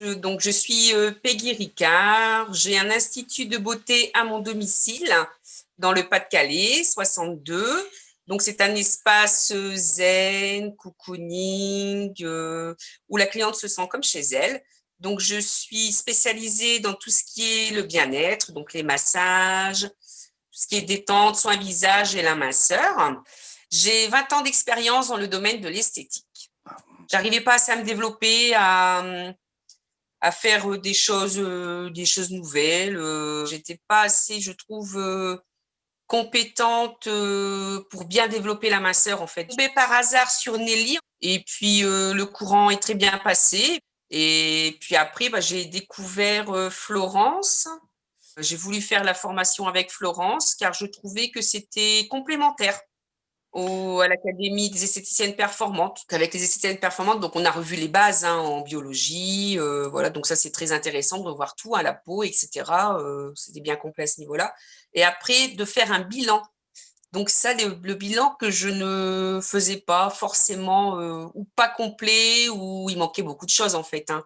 Donc, je suis Peggy Ricard. J'ai un institut de beauté à mon domicile dans le Pas-de-Calais, 62. Donc, c'est un espace zen, cocooning, où la cliente se sent comme chez elle. Donc, je suis spécialisée dans tout ce qui est le bien-être, donc les massages, tout ce qui est détente, soins visage et la minceur. J'ai 20 ans d'expérience dans le domaine de l'esthétique. J'arrivais pas assez à me développer, à faire des choses nouvelles. J'étais pas assez, je trouve, compétente pour bien développer la minceur en fait. Je suis tombée par hasard sur Nelly et puis le courant est très bien passé. Et puis après, bah, j'ai découvert Florence. J'ai voulu faire la formation avec Florence car je trouvais que c'était complémentaire à l'Académie des esthéticiennes performantes. Avec les esthéticiennes performantes, donc on a revu les bases hein, en biologie, voilà, donc ça c'est très intéressant de revoir tout, hein, la peau, etc. C'était bien complet à ce niveau-là. Et après, de faire un bilan. Donc ça, le bilan que je ne faisais pas forcément, ou pas complet, ou il manquait beaucoup de choses en fait. Hein.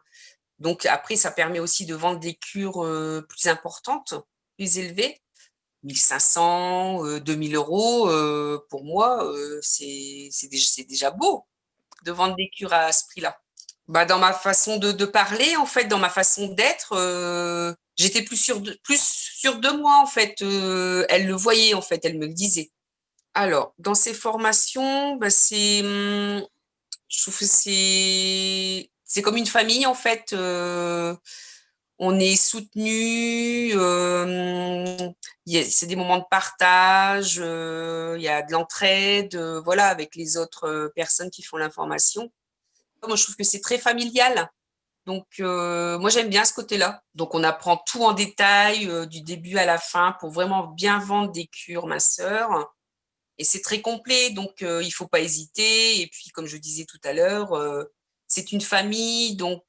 Donc après, ça permet aussi de vendre des cures plus importantes, plus élevées. 1500, 2000 euros, pour moi, c'est déjà beau de vendre des cures à ce prix-là. Bah, dans ma façon de parler, en fait, dans ma façon d'être, j'étais plus sûre de moi, en fait. Elle le voyait, en fait, elle me le disait. Alors, dans ces formations, bah, je trouve que c'est comme une famille, en fait. On est soutenu, c'est des moments de partage, il y a de l'entraide, voilà, avec les autres personnes qui font l'information. Moi, je trouve que c'est très familial. Donc, moi, j'aime bien ce côté-là. Donc, on apprend tout en détail, du début à la fin, pour vraiment bien vendre des cures minceurs. Et c'est très complet, donc il ne faut pas hésiter. Et puis, comme je disais tout à l'heure, c'est une famille, donc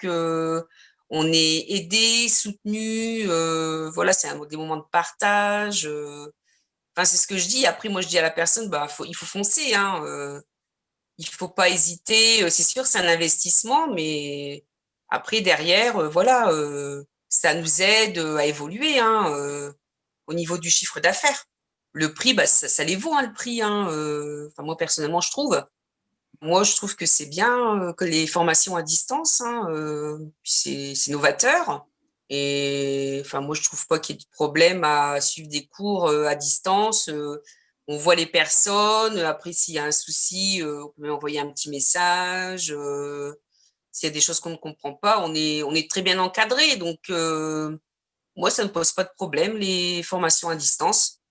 on est aidé, soutenu. Voilà, des moments de partage. Enfin, c'est ce que je dis. Après, moi, je dis à la personne, bah, il faut foncer. Hein, il ne faut pas hésiter. C'est sûr, c'est un investissement, mais après, derrière, voilà, ça nous aide à évoluer hein, au niveau du chiffre d'affaires. Le prix, bah, ça les vaut, hein, le prix. Hein, enfin, moi, personnellement, je trouve. Moi, je trouve que c'est bien que les formations à distance, hein, c'est novateur. Et enfin, moi, je trouve pas qu'il y ait de problème à suivre des cours à distance. On voit les personnes. Après, s'il y a un souci, on peut envoyer un petit message. S'il y a des choses qu'on ne comprend pas, on est très bien encadré. Donc, moi, ça ne me pose pas de problème, les formations à distance.